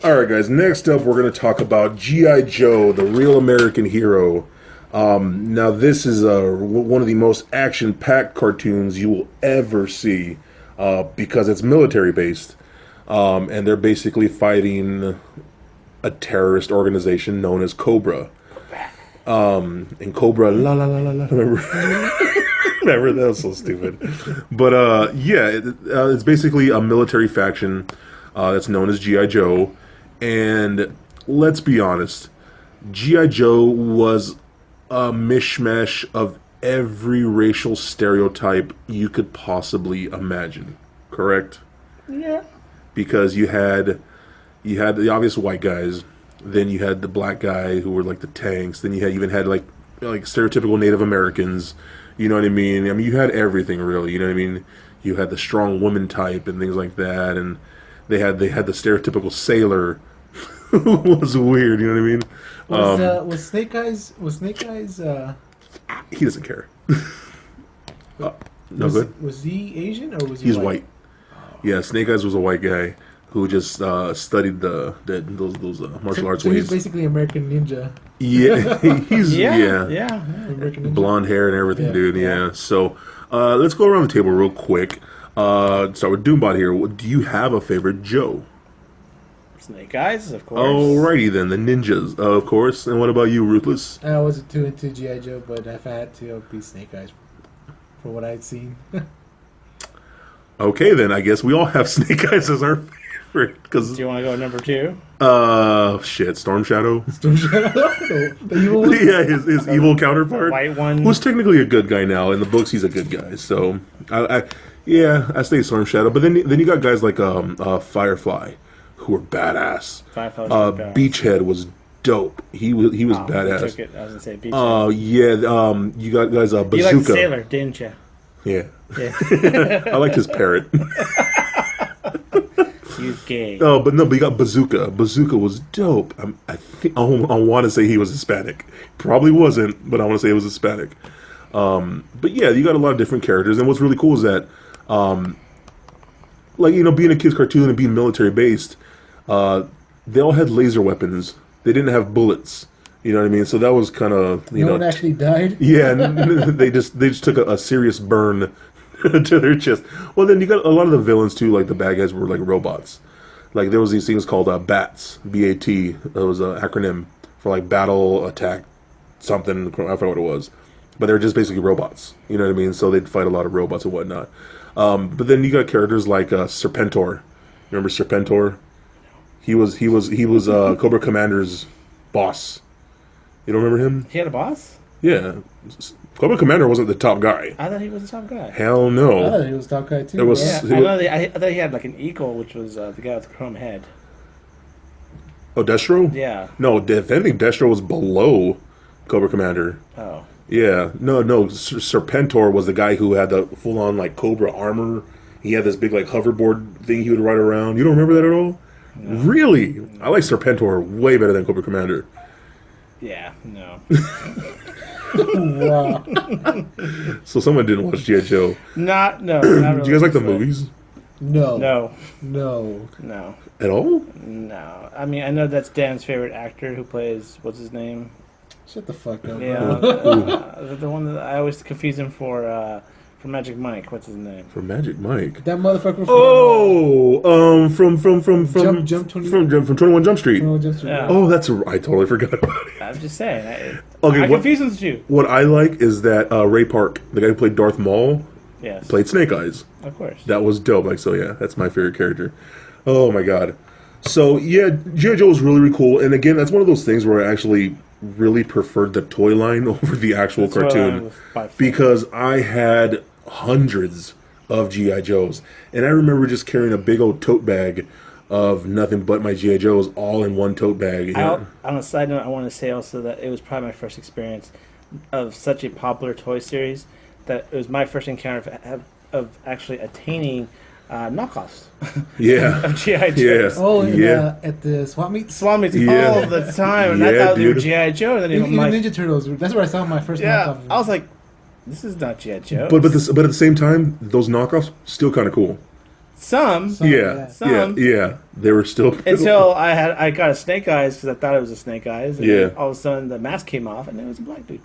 All right, guys. Next up, we're going to talk about G.I. Joe, the real American hero. Now, this is one of the most action-packed cartoons you will ever see because it's military-based. And they're basically fighting a terrorist organization known as Cobra. And Cobra, la la la la la. Remember that was so stupid. But it's basically a military faction that's known as G.I. Joe. And let's be honest, G.I. Joe was a mishmash of every racial stereotype you could possibly imagine. Correct? Yeah. Because you had the obvious white guys, then you had the black guy who were like the tanks, then you even had like stereotypical Native Americans, you know what I mean? I mean, you had everything really, you know what I mean? You had the strong woman type and things like that, and they had the stereotypical sailor who was weird, you know what I mean? Was Snake Eyes? He doesn't care. No good. Was he Asian or was he? He's white. Yeah, Snake Eyes was a white guy who just studied those martial arts ways. He's basically American Ninja. Yeah, he's American Ninja. Blonde hair and everything, dude. Yeah. So let's go around the table real quick. Start with Doombot here. Do you have a favorite Joe? Snake Eyes, of course. Alrighty then, the ninjas, of course. And what about you, Ruthless? I wasn't too into G.I. Joe, but if I had to, it would be Snake Eyes for what I'd seen. Okay, then I guess we all have Snake Eyes as our favorite. Do you want to go number 2? Storm Shadow. Storm Shadow? The evil one? Yeah, his evil counterpart. The white one. Who's technically a good guy now. In the books, he's a good guy. So, I stay Storm Shadow. But then you got guys like Firefly, who were badass. Beachhead was dope. He was badass. Took it. I was gonna say Beachhead. You got guys Bazooka. You liked Sailor, didn't you? Yeah. I liked his parrot. He's gay. But you got Bazooka. Bazooka was dope. I think I want to say he was Hispanic. Probably wasn't, but I want to say he was Hispanic. But yeah, you got a lot of different characters, and what's really cool is that, being a kids' cartoon and being military based, they all had laser weapons. They didn't have bullets. You know what I mean? So that was kind of no one actually died. Yeah, they just took a serious burn to their chest. Well, then you got a lot of the villains too, like the bad guys were like robots. Like there was these things called BATS, B-A-T. That was an acronym for like battle, attack, something. I forgot what it was, but they were just basically robots. You know what I mean? So they'd fight a lot of robots and whatnot. But then you got characters like Serpentor. Remember Serpentor? He was Cobra Commander's boss. You don't remember him? He had a boss? Yeah. Cobra Commander wasn't the top guy. I thought he was the top guy. Hell no. I thought he was the top guy too. I thought he had like an equal, which was the guy with the chrome head. Oh, Destro? Yeah. No, if anything, Destro was below Cobra Commander. Oh. Yeah. No. Serpentor was the guy who had the full-on like Cobra armor. He had this big like hoverboard thing he would ride around. You don't remember that at all? No. Really? No. I like Serpentor way better than Cobra Commander. Yeah, no. Wow. So someone didn't watch G.I. Joe. Not really. Do you guys like the movies? No. At all? No. I mean, I know that's Dan's favorite actor who plays, what's his name? Shut the fuck up. Yeah. The one that I always confuse him for Magic Mike. What's his name? For Magic Mike. That motherfucker from Jump 21 Jump Street. 21 Jump Street. Yeah. Oh, I totally forgot about it. I'm just saying. I confuse them too. What I like is that Ray Park, the guy who played Darth Maul, played Snake Eyes. Of course. That was dope. That's my favorite character. Oh my god. So yeah, G.I. Joe was really, really cool. And again, that's one of those things where I actually really preferred the toy line over the actual cartoon, because I had hundreds of G.I. Joes, and I remember just carrying a big old tote bag of nothing but my G.I. Joes all in one tote bag. On a side note, I want to say also that it was probably my first experience of such a popular toy series, that it was my first encounter of actually attaining knockoffs. Of G.I. Joes. Yeah. At the swap meets? Swap meets all the time, and I thought they were G.I. Joe. And then even Ninja Turtles, that's where I saw my first knockoff. I was like, this is not G.I. Joe. But at the same time, those knockoffs still kind of cool. Some. Yeah, Some. yeah. They were still Until I got a Snake Eyes because I thought it was a Snake Eyes. And Yeah. then all of a sudden the mask came off and it was a black dude.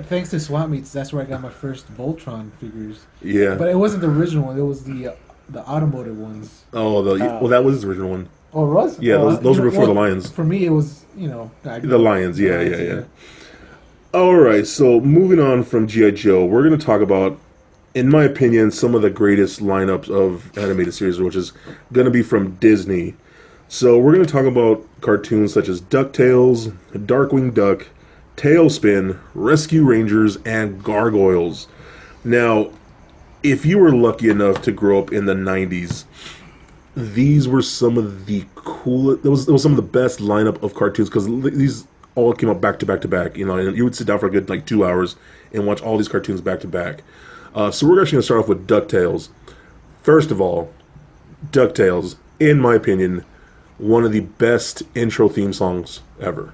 Thanks to Swap Meets, that's where I got my first Voltron figures. Yeah. But it wasn't the original one. It was the automotive ones. Oh, well, that was the original one. Oh, it was? Yeah, those were before the Lions. For me, it was, The Lions, yeah. All right, so moving on from G.I. Joe, we're going to talk about, in my opinion, some of the greatest lineups of animated series, which is going to be from Disney. So we're going to talk about cartoons such as DuckTales, Darkwing Duck, Tailspin, Rescue Rangers, and Gargoyles. Now, if you were lucky enough to grow up in the 90s, these were some of the coolest, it was some of the best lineup of cartoons, because these all came out back to back to back, and you would sit down for a good 2 hours and watch all these cartoons back to back. So we're actually going to start off with DuckTales. First of all, DuckTales, in my opinion, one of the best intro theme songs ever.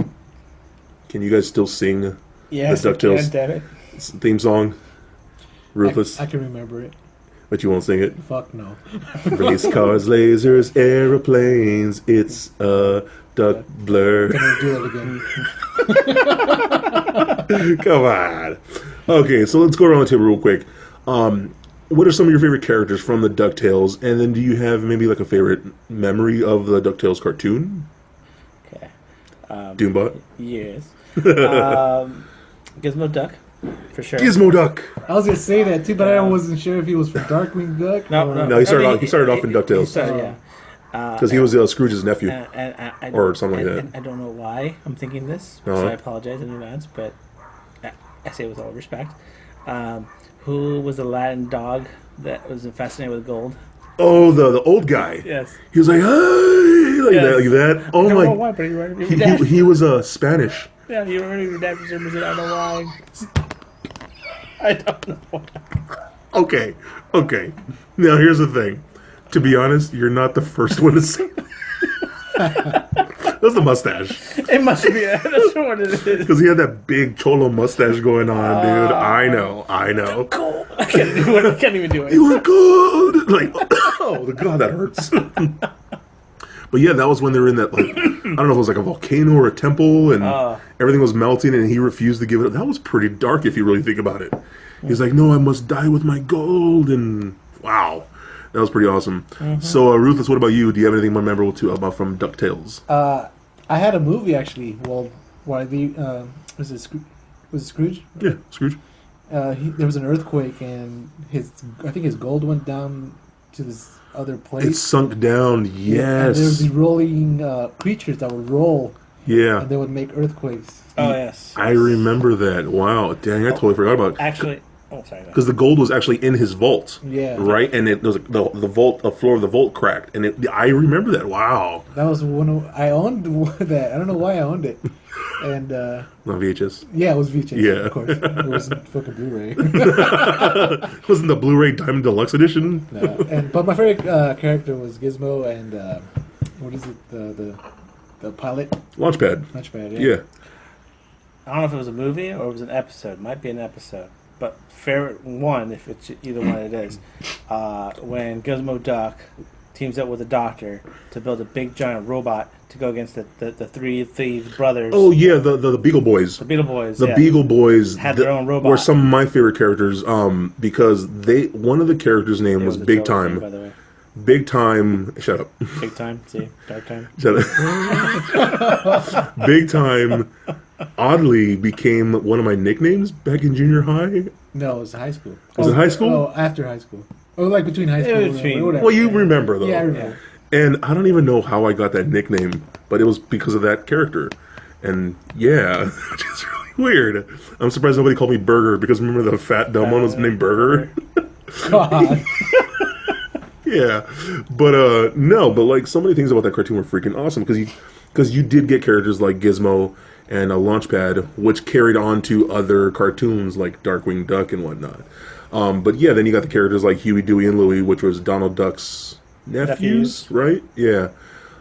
Can you guys still sing the DuckTales theme song? Ruthless? I can remember it. But you won't sing it? Fuck no. Race cars, lasers, aeroplanes, it's a duck blur. Can I do that again? Come on. Okay, so let's go around the table real quick. What are some of your favorite characters from the DuckTales? And then do you have maybe a favorite memory of the DuckTales cartoon? Okay. Doombot? Yes. Gizmo Duck, for sure. Gizmo Duck! I was going to say that too, but I wasn't sure if he was from Darkwing Duck. No, he started off in DuckTales. Yeah. Because he was Scrooge's nephew. Or something like that. I don't know why I'm thinking this, so I apologize in advance, but I say it with all respect. Who was the Latin dog that was fascinated with gold? Oh, the old guy. Yes. He was like, hey, like that. Oh I don't my! know why, but He was Spanish. Yeah, you remember your dad for some reason. I don't know why. I don't know why. Okay. Now here's the thing. To be honest, you're not the first one to say that. That's the mustache. It must be. That's what it is. Because he had that big cholo mustache going on, dude. I know. Cool. I can't even do it. You were good. Like, oh, God, that hurts. But yeah, that was when they were in that, I don't know if it was like a volcano or a temple, and everything was melting, and he refused to give it up. That was pretty dark if you really think about it. He's like, no, I must die with my gold, and wow. That was pretty awesome. Mm-hmm. So, Ruthless, what about you? Do you have anything more memorable about from DuckTales? I had a movie, actually. Well, was it Scrooge? Yeah, Scrooge. There was an earthquake, and I think his gold went down to this other place. It sunk down, yes. And there was these rolling creatures that would roll. Yeah. And they would make earthquakes. Oh, yes. I remember that. Wow. Dang, I totally forgot about it. Actually, sorry. Because the gold was actually in his vault. Yeah. Right? And the floor of the vault cracked. And I remember that. Wow. That was I owned that. I don't know why I owned it. And on VHS? Yeah, it was VHS. Yeah. Of course. It wasn't fucking Blu-ray. Wasn't the Blu-ray Diamond Deluxe Edition? No. But my favorite character was Gizmo and what is it? The pilot? Launchpad, yeah. I don't know if it was a movie or it was an episode. Might be an episode. But favorite one, if it's either one it is, when Gizmo Duck teams up with a doctor to build a big giant robot to go against the three thieves brothers. Oh yeah, the Beagle Boys. The Beagle Boys. The Beagle Boys had their own robot. Were some of my favorite characters because one of the characters' name was Big Time. By the way. Big Time. Shut up. Big Time. See, Dark Time. Shut up. Big Time. Oddly became one of my nicknames back in junior high. No, it was high school. Was it high school? Oh, after high school. Oh, like between high school and whatever. Well, you remember, though. Yeah, I remember. And I don't even know how I got that nickname, but it was because of that character. And yeah, which is really weird. I'm surprised nobody called me Burger, because remember the fat dumb one was named Burger? God. Yeah. But no, but like so many things about that cartoon were freaking awesome, because you did get characters like Gizmo and Launchpad, which carried on to other cartoons like Darkwing Duck and whatnot. But yeah, then you got the characters like Huey, Dewey, and Louie, which was Donald Duck's nephews, right? Yeah.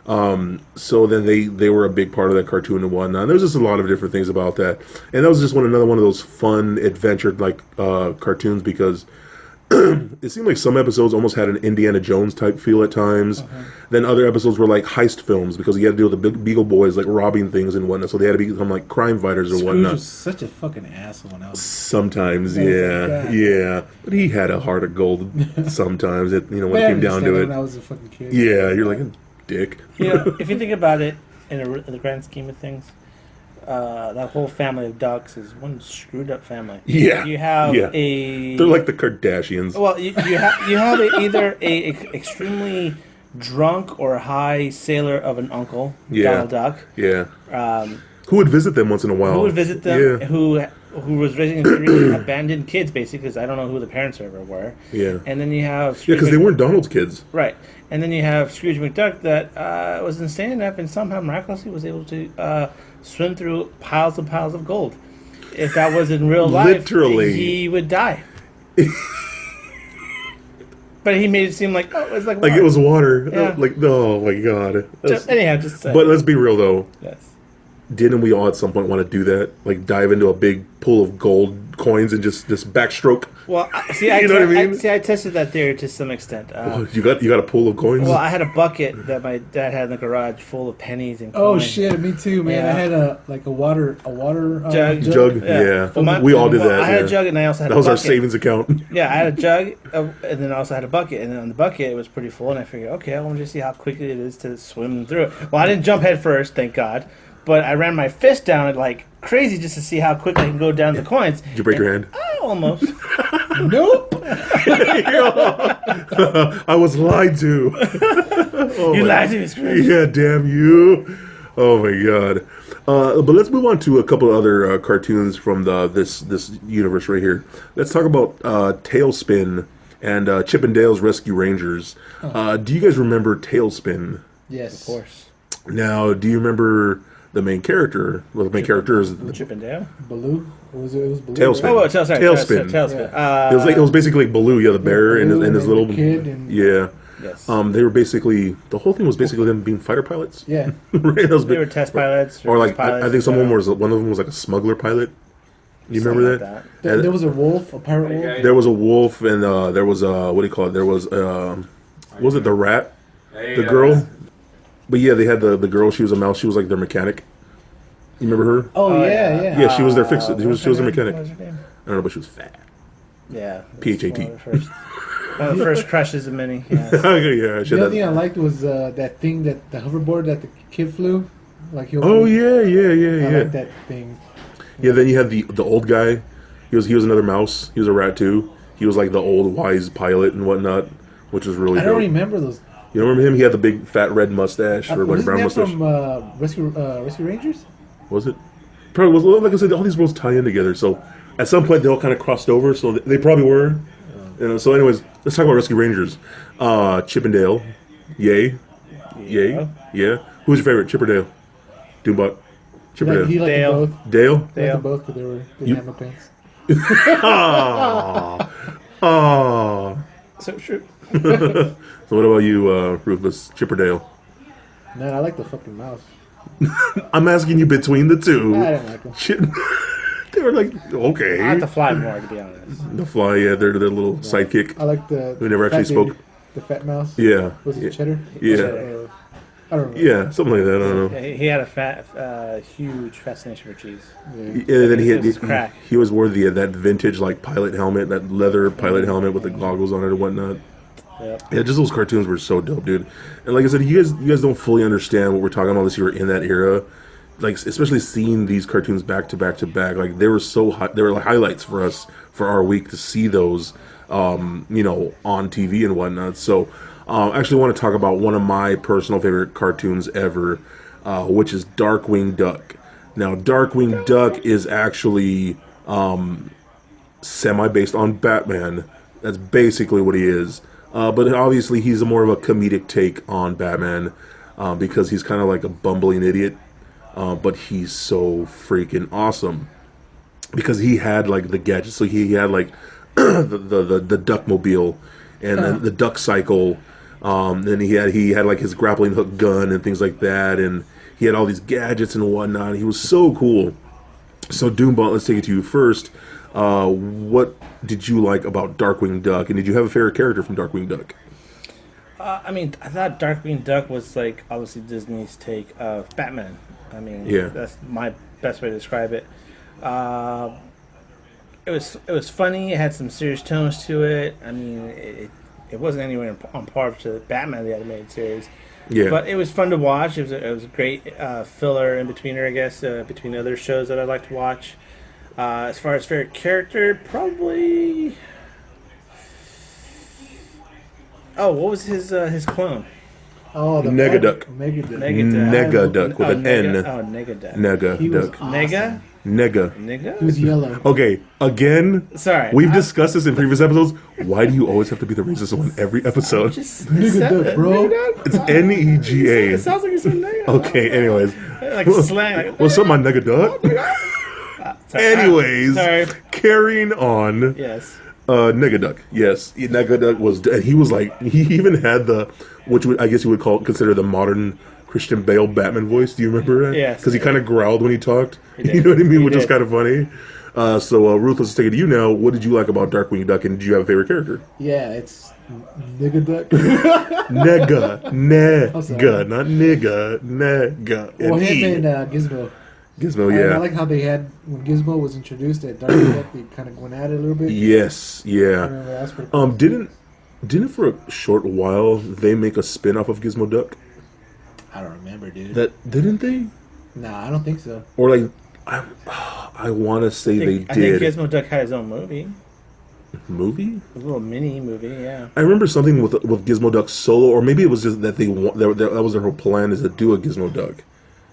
So then they were a big part of that cartoon and whatnot. And there was just a lot of different things about that. And that was just another one of those fun adventure like cartoons, because it seemed like some episodes almost had an Indiana Jones type feel at times. Then other episodes were like heist films because you had to deal with the Beagle Boys like robbing things and whatnot. So they had to become like crime fighters or Scrooge whatnot. was such a fucking asshole when I was. Sometimes, Oh my yeah, God. yeah. But he had a heart of gold. Sometimes, when it came down to When I it. was a fucking kid. Yeah, you're like a dick. If you think about it in the grand scheme of things, that whole family of ducks is one screwed up family. Yeah, You have yeah. a. They're like the Kardashians. Well, you have either a extremely drunk or high sailor of an uncle, Yeah. Donald Duck, Yeah. um, Who would visit them once in a while? who would visit them, Yeah. who was raising three abandoned kids, basically, because I don't know who the parents ever were. Yeah. And then you have Yeah, Scrooge because they weren't Donald's kids. right, and then you have Scrooge McDuck that was insane enough and somehow miraculously was able to swim through piles and piles of gold. If that was in real life, Literally. he would die. But he made it seem like it's like Like water. it was water. Yeah. Like, oh my god. Anyhow, just But let's be real though. yes. Didn't we all at some point want to do that? Like dive into a big pool of gold coins and just backstroke? Well, You know what I mean? I tested that theory to some extent. Oh, you got a pool of coins? Well, I had a bucket that my dad had in the garage full of pennies and Oh coins. shit, me too, man. Yeah. I had a water Jug. Jug, yeah. Well, We all did that. I had yeah. a jug and I also had That a was our bucket. savings account. Yeah, I had a jug and then I also had a bucket. And then on the bucket, it was pretty full. And I figured, okay, I want to just see how quickly it is to swim through it. Well, I didn't jump head first, thank God. But I ran my fist down it like crazy just to see how quickly I can go down the coins. Did you break your hand? Almost. Nope. I was lied to. Oh You my- lied to me, Scrooge. Yeah, damn you. Oh my god. But let's move on to a couple other cartoons from this universe right here. Let's talk about Tailspin and Chip and Dale's Rescue Rangers. Do you guys remember Tailspin? Yes. Of course. Now, do you remember the main character? Well, the main character is Chip and Dale? Baloo? What was it? It was Baloo. Tailspin. Right? Oh, sorry. Tailspin. Tailspin. it was basically like Baloo, yeah, the bear and Baloo his and little the kid and- yeah. Yes. They were basically the whole thing was basically them being fighter pilots. Yeah. Right? That was They were test pilots. or like pilots, I think one of them was like a smuggler pilot. You remember something that? like There was a wolf, a pirate wolf. There was a wolf and there was a what do you call it? There was was it the rat? The girl? But yeah, they had the girl. She was a mouse. She was like their mechanic. You remember her? Oh, Oh, yeah, yeah. yeah. Yeah, she was their fix. She What was their her name? mechanic. What was her name? I don't know, but she was fat. Yeah. PHAT. One of the first crushes of many. Yes. Yeah, she The had other thing I that. liked was that thing the hoverboard that the kid flew. Like he. Oh yeah. I like that thing. Yeah, then you had the old guy. He was another mouse. He was a rat too. He was like the old wise pilot and whatnot, which was really I don't dope. remember those. You don't remember him? He had the big fat red mustache or like Wasn't brown that mustache. from Rescue Rangers? Was it? Probably was. Like I said, all these worlds tie in together. So at some point they all kind of crossed over. So they probably were. So anyways, let's talk about Rescue Rangers. Chip and Dale. Yay. Yeah. Who's your favorite? Chip or Dale? Doombot. Chip or He Dale? liked Dale. them both. Dale? He liked them both because they didn't have no pants. Aww. So true. So what about you, Rufus? Chip or Dale? Man, I like the fucking mouse. I'm asking you between the two. I don't like them. Chip. They were like, okay. I like to fly more, to be honest. The Fly, yeah, they're their little sidekick. I like the. Who never fat actually baby. spoke. The fat mouse. Yeah. Was it yeah. Cheddar? Yeah. I don't know. Yeah, something like that. I don't know. Yeah, he had a huge fascination for cheese. Yeah. Yeah, then It was crack. he was worthy of that vintage like pilot helmet, that leather pilot helmet with the goggles on it and whatnot. Yep. Yeah, just those cartoons were so dope, dude. And like I said, you guys don't fully understand what we're talking about unless you were in that era. Like especially seeing these cartoons back to back to back, like they were so they were like highlights for us for our week to see those, on TV and whatnot. So, I actually want to talk about one of my personal favorite cartoons ever, which is Darkwing Duck. Now, Darkwing Duck is actually semi based on Batman. That's basically what he is. But obviously, he's more of a comedic take on Batman because he's kind of like a bumbling idiot. But he's so freaking awesome because he had like the gadgets. So he had like the Duckmobile and then the Duck Cycle. Then he had like his grappling hook gun and things like that, and he had all these gadgets and whatnot. He was so cool. So Doombot, let's take it to you first. What did you like about Darkwing Duck, and did you have a favorite character from Darkwing Duck? I mean, I thought Darkwing Duck was like obviously Disney's take of Batman. I mean, Yeah. that's my best way to describe it. It was funny. It had some serious tones to it. I mean, it wasn't anywhere on par to Batman the animated series, Yeah. but it was fun to watch. It was a great filler in betweener, I guess, between other shows that I like to watch. As far as favorite character, probably. Oh, what was his clone? Oh, the Negaduck. Megaduck. Negaduck with an N. Oh, Negaduck. He was Negaduck. awesome. Nega? Nega. Nigga? He was yellow. Okay, again, Sorry. we've discussed this in previous episodes. Why do you always have to be the racist one every episode? Negaduck, bro. It's Nega. It sounds like you said nigga. Okay, anyways. Like slang. Like, What's up, my Negaduck? sorry. Anyways, Sorry. carrying on. Yes. Negaduck, yes, Negaduck was, and he was like, he even had which I guess you would consider the modern Christian Bale Batman voice. Do you remember that? Yes. Because he kind of growled when he talked. did. You know what I mean? He Which was did. kind of funny. So Ruth, let's take it to you now. What did you like about Darkwing Duck, and did you have a favorite character? Yeah, it's Negaduck. Nega, sorry. nega, not nigga, nega. Well, and him E. and Gizmo. Gizmo, I yeah. like how they had, when Gizmo was introduced at Darkwing Duck, they kind of went at it a little bit. Yes, I yeah. remember that was pretty cool. Didn't for a short while they make a spin-off of Gizmo Duck? I don't remember, dude. Didn't they? Nah, I don't think so. Or like, I want to say they I think did. Gizmo Duck had his own movie. Movie? A little mini movie, yeah. I remember something with Gizmo Duck solo, or maybe it was just that that was their whole plan, is to do a Gizmo Duck.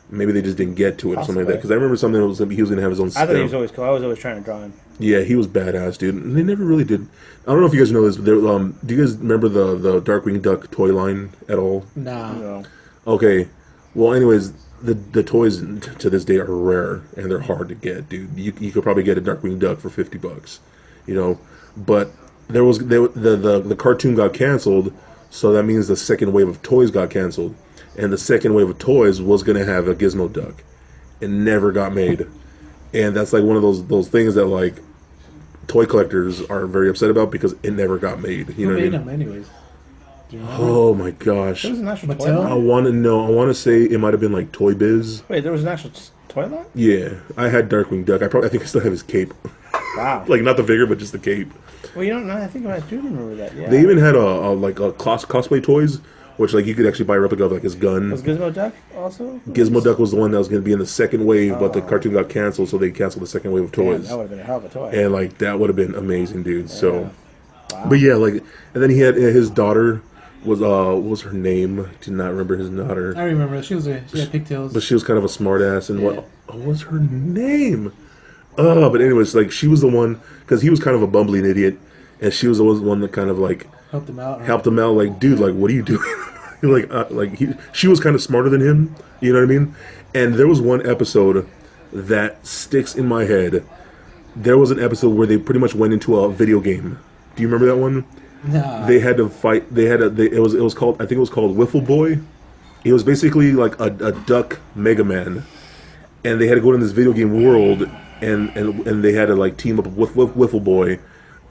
Maybe they just didn't get to it or something like that. Possibly. Because I remember something that was he was going to have his own. I thought he was always cool. I was always trying to draw him. Yeah, he was badass, dude. And they never really did. I don't know if you guys know this, but do you guys remember the Darkwing Duck toy line at all? Nah. No. Okay. Well, anyways, the toys to this day are rare and they're hard to get, dude. You could probably get a Darkwing Duck for $50, you know. But the cartoon got canceled, so that means the second wave of toys got canceled, and the second wave of toys was gonna have a Gizmo Duck. It never got made, and that's like one of those things that like toy collectors are very upset about because it never got made. You Who know what I made mean? them anyways? Do you remember? Oh my gosh. There was an actual toy Mattel? I line? want to know. I want to say it might have been like Toy Biz. Wait, there was an actual toy line? Yeah, I had Darkwing Duck. I think I still have his cape. Wow. Like not the figure, but just the cape. Well, you don't know. I think I do remember that. Yeah. They even had a cosplay toys, which like you could actually buy a replica of like his gun. Was Gizmo Duck also? Gizmo Duck was the one that was going to be in the second wave, but the cartoon got canceled, so they canceled the second wave of Damn, toys. that would have been a hell of a toy. And like that would have been amazing, dude. So, Wow. but yeah, like, and then he had his daughter was what was her name? Did not remember his daughter. I remember. She had pigtails. But she was kind of a smartass, and Yeah. what was her name? But anyways, like she was the one because he was kind of a bumbling idiot, and she was the one that kind of like helped them out. helped him out. Like, dude, like what are you doing? She was kind of smarter than him. You know what I mean? And there was one episode that sticks in my head. There was an episode where they pretty much went into a video game. Do you remember that one? Nah. They had to fight. It was called. I think it was called Wiffle Boy. It was basically like a duck Mega Man, and they had to go in this video game world, and they had to like team up with Wiffle Boy,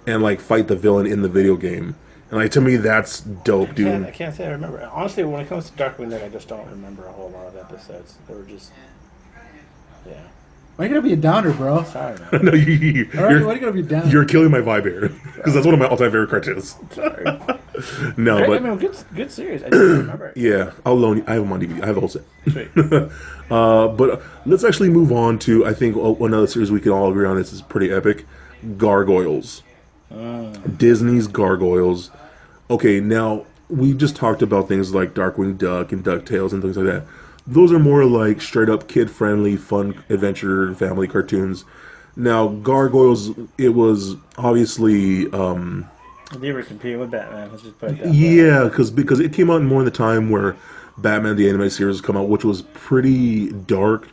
and like fight the villain in the video game. And like to me, that's dope, I dude. can't say I remember. Honestly, when it comes to Darkwing Duck, I just don't remember a whole lot of episodes. They were just, yeah. Why you gonna be a downer, bro? Sorry, man. No, All right, why you you're gonna be down? you're killing my vibe here because that's one of my all-time favorite cartoons. Sorry. No, I but mean, good series. I just don't remember it. yeah, I'll loan you. I have them on DVD. I have the whole set. Sweet. But let's actually move on to, I think, another series we can all agree on. This is pretty epic. Gargoyles. Disney's Gargoyles. Okay, now, we just talked about things like Darkwing Duck and DuckTales and things like that. Those are more like straight-up kid-friendly, fun adventure family cartoons. Now, Gargoyles, it was obviously... They were competing with Batman. Let's just put it that way. Yeah, because it came out more in the time where Batman the Animated Series come out, which was pretty dark,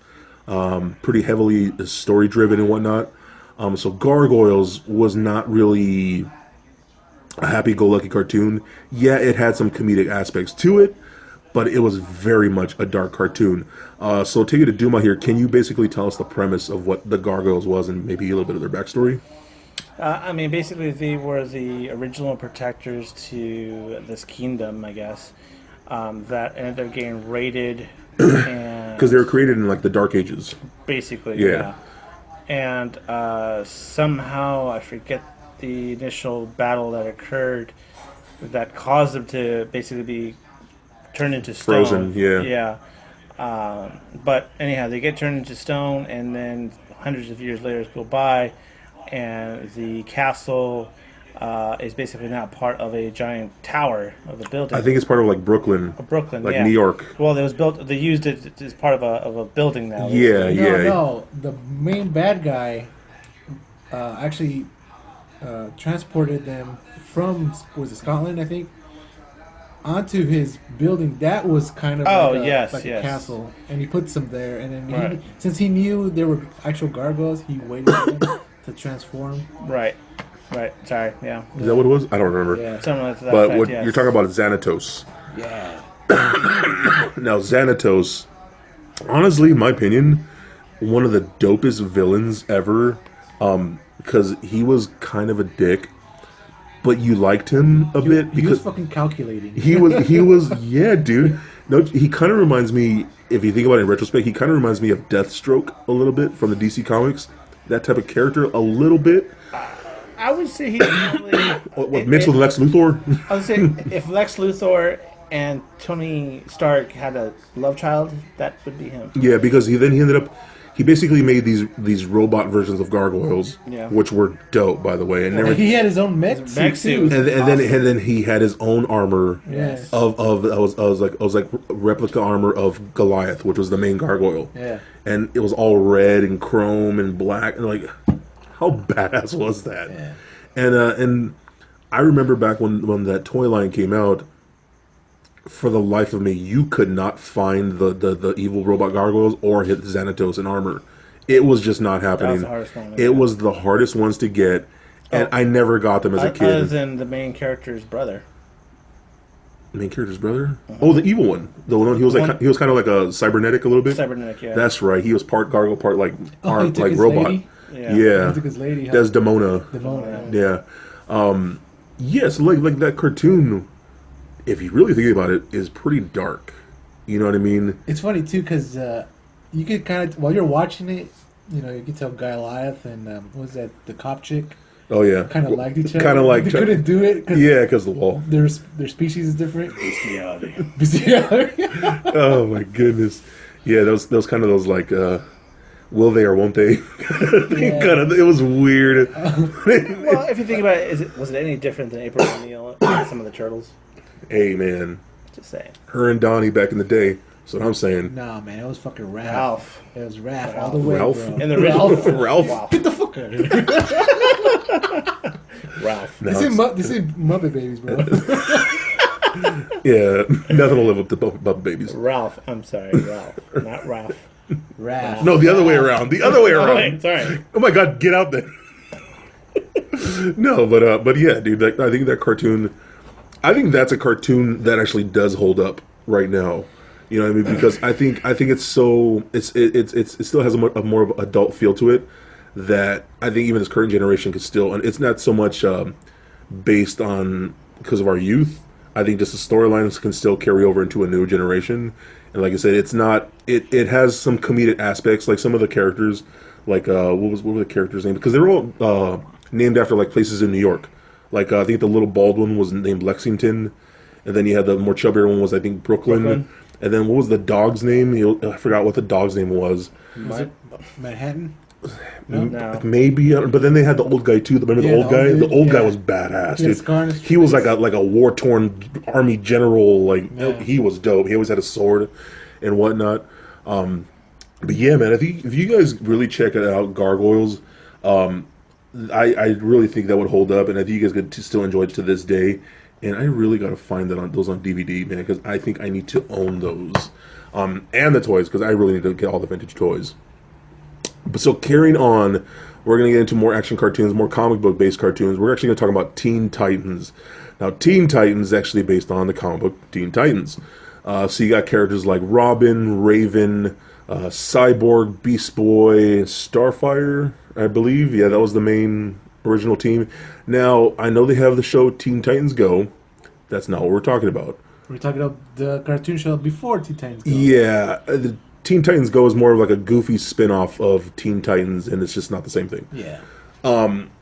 pretty heavily story driven and whatnot. So Gargoyles was not really a happy-go-lucky cartoon. Yeah, it had some comedic aspects to it, but it was very much a dark cartoon. So take it to Duma here. Can you basically tell us the premise of what the Gargoyles was and maybe a little bit of their backstory? I mean, basically, they were the original protectors to this kingdom, I guess, that ended up getting raided, and Because they were created in like the Dark Ages. basically, Yeah. yeah. And somehow, I forget the initial battle that occurred that caused them to basically be turned into stone. Frozen, yeah. Yeah. But anyhow, they get turned into stone, and then hundreds of years later go by, and the castle is basically now part of a giant tower of a building. I think it's part of like Brooklyn, Brooklyn, like yeah. New York. Well, it was built. They used it as part of a building now. Yeah, yeah. No, the main bad guy actually transported them from, was it Scotland, I think, onto his building. That was kind of Oh, like, yes, like yes. a castle, and he puts them there. And then Right. since he knew there were actual gargoyles, he waited for them to transform. Right. Right. Sorry. Yeah. Is that what it was? I don't remember. Yeah, Something to that But effect, what yes. you're talking about is Xanatos. yeah. Now, Xanatos, honestly, in my opinion, one of the dopest villains ever. Because he was kind of a dick, but you liked him a bit He was because fucking calculating. he was yeah, dude. No, he kind of reminds me, if you think about it in retrospect, he kind of reminds me of Deathstroke a little bit from the DC comics. That type of character, a little bit. I would say he's probably. What mixed with Lex Luthor? I would say if Lex Luthor and Tony Stark had a love child, that would be him. Yeah, because he ended up. He basically made these robot versions of gargoyles, Yeah. which were dope, by the way, and Like, he had his own mech His mech suit, too. suit. and then he had his own armor. Yes. Of I was like replica armor of Goliath, which was the main gargoyle. Yeah. And it was all red and chrome and black, and like, how badass was that? Yeah. And I remember back when that toy line came out. For the life of me, you could not find the evil robot gargoyles or hit Xanatos in armor. It was just not happening. the hardest one, It yeah. was the hardest ones to get, and I never got them as a Other kid. than the main character's brother. Main character's brother? Oh, the evil one. The one he was like he was kind of like a cybernetic a little bit. Cybernetic, yeah. That's right. He was part gargoyle, part like Oh, he took like his robot. lady? Yeah. Yeah. He took his lady. huh? Desdemona. Demona. Yeah. Yes, like that cartoon. If you really think about it, is pretty dark. You know what I mean? It's funny too because you could kind of, while you're watching it, you could tell Goliath and what was that, the cop chick, Oh yeah. kind of liked each other. Kind of like they couldn't do it because Yeah, because the wall. their species is different. Bestiality. Yeah. Oh my goodness. Yeah, those kind of those like will they or won't they? Yeah. Kind of, it was weird. Well, if you think about it, was it any different than April O'Neil and some of the turtles? Hey man, Just saying. her and Donnie back in the day. That's what I'm saying. Nah, man, it was fucking Raph. Ralph. It was Raph all the way, Ralph? bro. In the original. Ralph. Wow. Get the fuck out of here. Ralph. No, This ain't Muppet Babies, bro. yeah, nothing will live up to Bubba Babies. Ralph. I'm sorry, Ralph. Not Ralph. Raph. No, the other way around. The other way around. Sorry. Oh my god, get out there. No, but yeah, dude. Like, I think that cartoon. I think that's a cartoon that actually does hold up right now. You know what I mean? Because I think it's so it still has a more of an adult feel to it that I think even this current generation could still, and it's not so much based on because of our youth. I think just the storylines can still carry over into a new generation. And like I said, it's not. It has some comedic aspects, like some of the characters, like what were the characters' names? Because they're all named after like places in New York. Like I think the little bald one was named Lexington, and then you had the more chubbier one was I think Brooklyn. And then what was the dog's name? I forgot what the dog's name was. Was it Manhattan? No. Maybe, but then they had the old guy too. Remember the Yeah, old the guy? old The dude, old guy yeah. was badass, He had dude. scar on his He was face. like a war torn army general. Like Yeah. he was dope. He always had a sword and whatnot. But yeah, man, if you guys really check it out, Gargoyles, I really think that would hold up, and I think you guys could still enjoy it to this day. And I really got to find those on DVD, man, because I think I need to own those, and the toys, because I really need to get all the vintage toys. But so carrying on, we're going to get into more action cartoons, more comic book based cartoons. We're actually going to talk about Teen Titans. Now, Teen Titans is actually based on the comic book Teen Titans. So you got characters like Robin, Raven, Cyborg, Beast Boy, Starfire, I believe. Yeah, that was the main original team. Now, I know they have the show Teen Titans Go. That's not what we're talking about. We're talking about the cartoon show before Teen Titans Go. Yeah, the Teen Titans Go is more of like a goofy spin-off of Teen Titans, and it's just not the same thing. Yeah.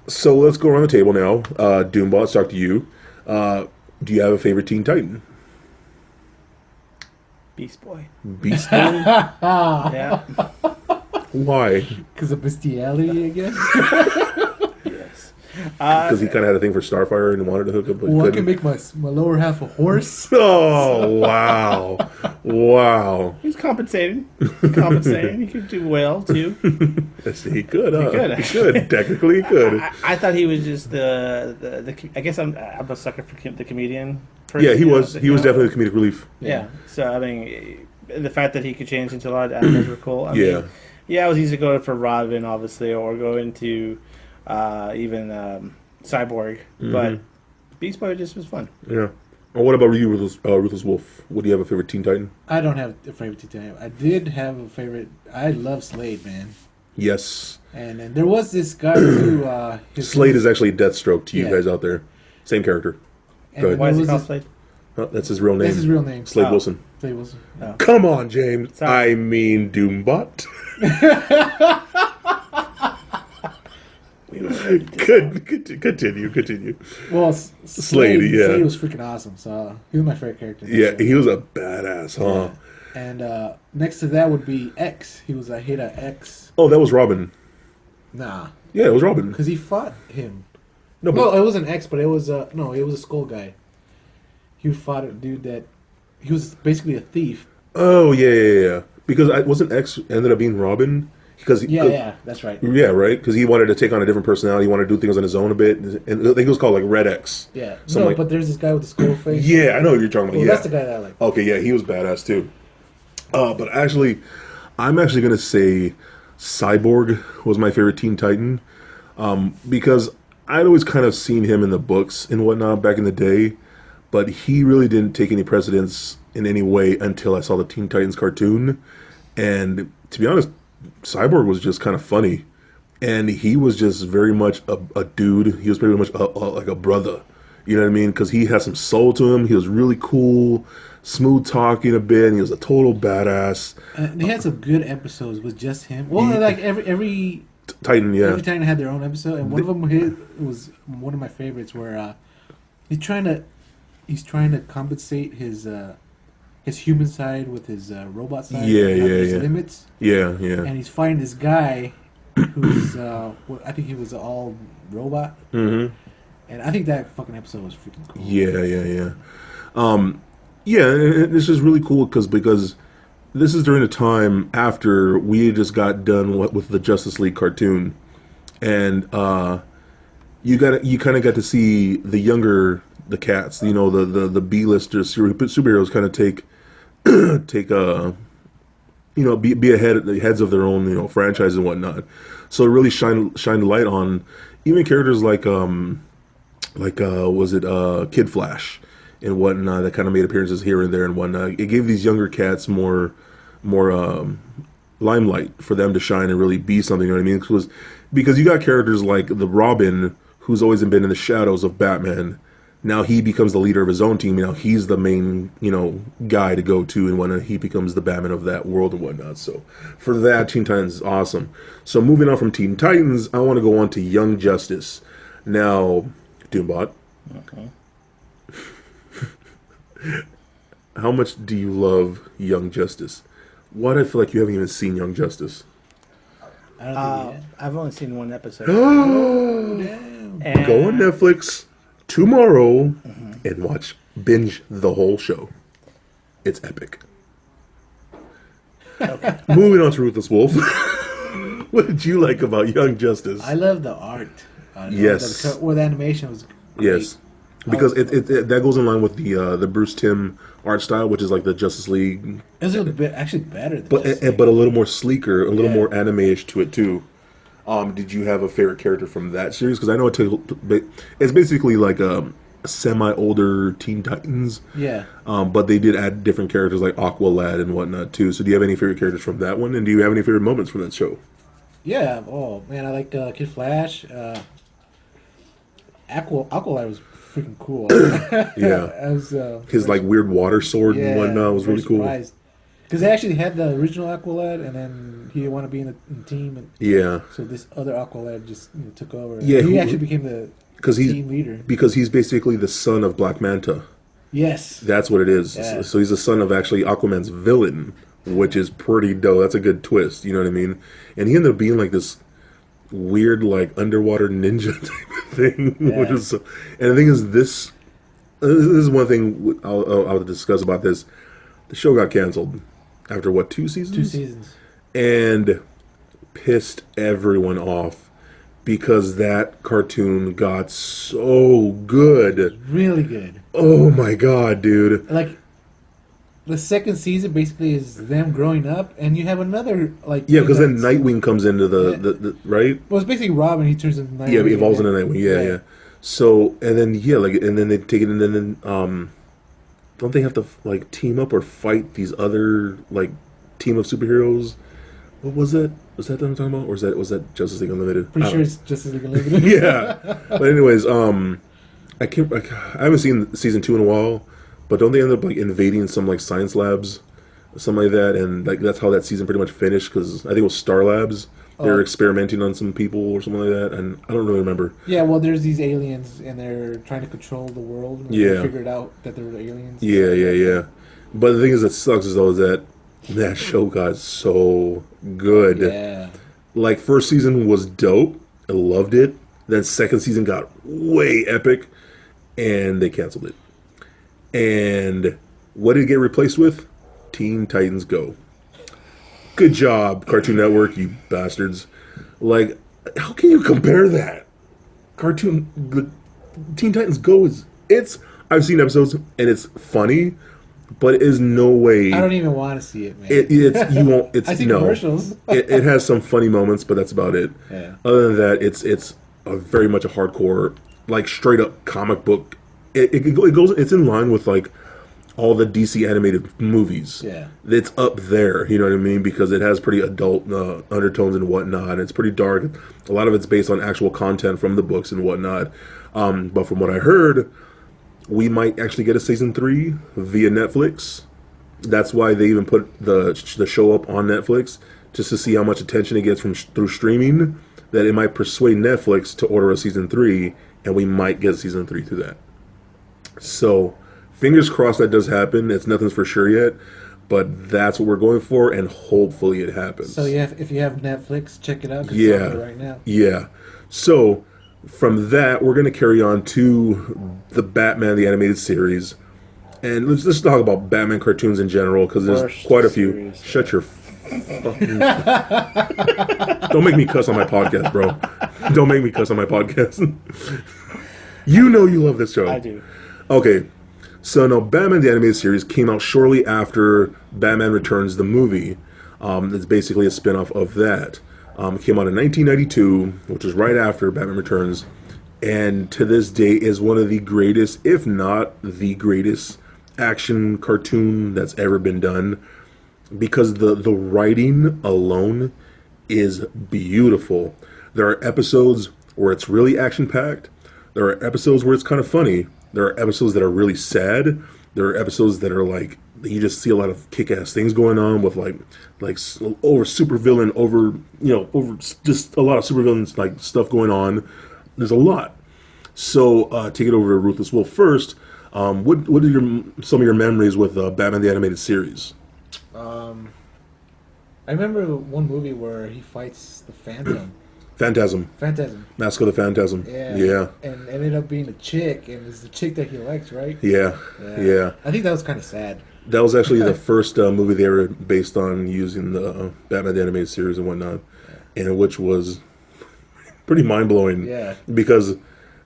So let's go around the table now. Doombot, let's talk to you. Do you have a favorite Teen Titan? Beast Boy. Beast Boy? Yeah. Why? Because of bestiality, I guess. Yes. Because he kind of had a thing for Starfire and wanted to hook up, but Well, I couldn't. can make my lower half a horse. Oh, wow. Wow. He's compensating. Compensating. He could do well, too. Yes, he could, huh? He could. He could. Technically, he could. I thought he was just the I guess I'm a sucker for the comedian person. Yeah, he was. He was you know? definitely a comedic relief. Yeah. So, I mean, the fact that he could change into a lot of animals were cool. I Yeah. mean, yeah, it was easy to go for Robin, obviously, or go into even Cyborg. But Beast Boy just was fun. Yeah. Well, what about you, Ruthless Wolf? What do you have a favorite Teen Titan? I don't have a favorite Teen Titan. I did have a favorite. I love Slade, man. Yes. And then there was this guy who... Slade is actually Deathstroke to you Yeah. guys out there. Same character. and Go ahead. there Why is he was called this- Slade? That's his real name. That's his real name. Slade Oh. Wilson. Slade Wilson. Oh. Come on, James. Sorry. I mean, Doombot. Continue. Well, Slade, yeah. Slade was freaking awesome. So he was my favorite character. in that Yeah, show. he was a badass, huh? And next to that would be X. He was a hater X. Oh, that was Robin. Nah, Yeah, it was Robin. because he fought him. No, No, but it wasn't X, but it was no, it was a skull guy. He fought a dude that he was basically a thief. oh yeah. Because wasn't X ended up being Robin? Because Yeah, that's right. yeah, right. Because he wanted to take on a different personality. He wanted to do things on his own a bit, and I think it was called like Red X. Yeah, Something no, like- but there's this guy with the skull face. Yeah, I know what you're talking about. well, Yeah, that's the guy that I like. okay, yeah, he was badass too. But actually, I'm actually gonna say Cyborg was my favorite Teen Titan, because I'd always kind of seen him in the books and whatnot back in the day, but he really didn't take any precedence in any way until I saw the Teen Titans cartoon. And to be honest, Cyborg was just kind of funny, and he was just very much a dude. He was pretty much like a brother. You know what I mean? Because he had some soul to him. He was really cool, smooth talking a bit. And he was a total badass. And they had some good episodes with just him. Well, Yeah. like every Titan, yeah. every Titan had their own episode, and one of them was one of my favorites, where he's trying to compensate his human side with his robot side. Yeah, and have yeah, his yeah. limits, Yeah. and he's fighting this guy who's I think he was all robot, Mm-hmm. and I think that fucking episode was freaking cool. Yeah. Yeah, and it's just really cool because this is during a time after we had just got done with the Justice League cartoon, and you kind of got to see the cats, you know, the B-listers superheroes kind of take you know, be the heads of their own, you know, franchise and whatnot. So it really shined light on even characters like was it Kid Flash and whatnot that kind of made appearances here and there and whatnot. It gave these younger cats more limelight for them to shine and really be something. You know what I mean? Because you got characters like the Robin, who's always been in the shadows of Batman. Now he becomes the leader of his own team. Now he's the main, you know, guy to go to and whatnot. He becomes the Batman of that world and whatnot. So for that, Teen Titans is awesome. So moving on from Teen Titans, I want to go on to Young Justice. Now, Doombot. Okay. How much do you love Young Justice? Why do I feel like you haven't even seen Young Justice? I don't think I've only seen one episode. Go Damn. on Netflix tomorrow and binge the whole show. It's epic. Okay. Moving on to Ruthless Wolf. What did you like about Young Justice? I love the art. Yes. The animation was great. Yes, because it that goes in line with the Bruce Timm art style, which is like the Justice League, It was a bit actually better. Than but Justice League. but a little more sleeker, a little Yeah. more anime-ish to it too. Did you have a favorite character from that series? Because I know it's basically like a semi-older Teen Titans, Yeah. but they did add different characters like Aqualad and whatnot too. So do you have any favorite characters from that one? And do you have any favorite moments from that show? Yeah. Oh man, I like Kid Flash. Aqualad was freaking cool. Yeah. As His like weird water sword and whatnot was really cool. Because they actually had the original Aqualad, and then he didn't want to be in the team, and Yeah. so this other Aqualad just took over. Yeah, he actually became the team leader because he's basically the son of Black Manta. Yes, That's what it is. Yeah. So he's the son of actually Aquaman's villain, which is pretty dope. That's a good twist. You know what I mean? And he ended up being like this weird, like underwater ninja type of thing. Yeah. Which is, and the thing is, this is one thing I'll discuss about this. The show got canceled after what, 2 seasons? 2 seasons, and pissed everyone off because that cartoon got so good. really good. Oh my god, dude! Like the second season basically is them growing up, and you have another like Yeah, because then Nightwing comes into Yeah. the right. Well, it's basically Robin. He turns into Nightwing. Yeah, he evolves into Nightwing. Yeah, Yeah. yeah. So and then and then they take it and then don't they have to like team up or fight these other like team of superheroes? What was that? Was that what I'm talking about, or was that Justice League Unlimited? Pretty sure it's Justice League Unlimited. Yeah, but anyways, I haven't seen season 2 in a while, but don't they end up like invading some like science labs, something like that, and like that's how that season pretty much finished because I think it was Star Labs. They were experimenting on some people or something like that, and I don't really remember. Yeah, well, there's these aliens, and they're trying to control the world. And Yeah. they figured out that they were aliens. Yeah. But the thing is that sucks is though is that show got so good. Yeah. Like first season was dope. I loved it. Then second season got way epic, and they canceled it. And what did it get replaced with? Teen Titans Go. Good job, Cartoon Network, you bastards. Like, how can you compare that? The Teen Titans Go I've seen episodes and it's funny, but it is no way. I don't even want to see it, man. It's you won't. It's I see no. commercials. it has some funny moments, but that's about it. Yeah. Other than that, it's a very much a hardcore, like straight up comic book. It goes. It's in line with like all the DC animated movies. Yeah. It's up there. You know what I mean? Because it has pretty adult undertones and whatnot. It's pretty dark. A lot of it's based on actual content from the books and whatnot. But from what I heard, we might actually get a season 3 via Netflix. That's why they even put the show up on Netflix, just to see how much attention it gets through streaming. That it might persuade Netflix to order a season 3, and we might get season 3 through that. So, fingers crossed that does happen. It's nothing's for sure yet, but that's what we're going for, and hopefully it happens. So if you have Netflix, check it out. 'Cause Yeah. it's on there right now. Yeah. So from that, we're going to carry on to the Batman the Animated Series, and let's just talk about Batman cartoons in general because there's Worst quite a few. series. Shut your. Don't make me cuss on my podcast, bro. Don't make me cuss on my podcast. You know you love this show. I do. Okay, so now Batman the Animated Series came out shortly after Batman Returns the movie. It's basically a spin-off of that. Came out in 1992, which is right after Batman Returns, and to this day is one of the greatest, if not the greatest, action cartoon that's ever been done. Because the writing alone is beautiful. There are episodes where it's really action-packed. There are episodes where it's kind of funny. There are episodes that are really sad. There are episodes that are like you just see a lot of kick-ass things going on with like over supervillain, over just a lot of supervillains like stuff going on. There's a lot. So take it over to Ruthless Wolf first. What are some of your memories with Batman the Animated Series? I remember one movie where he fights the Phantom. Phantasm. Mask of the Phantasm. Yeah. And ended up being a chick, and it's the chick that he likes, right? Yeah. I think that was kind of sad. That was actually the first movie they ever based on using the Batman the Animated Series and whatnot, and which was pretty mind-blowing. Yeah. Because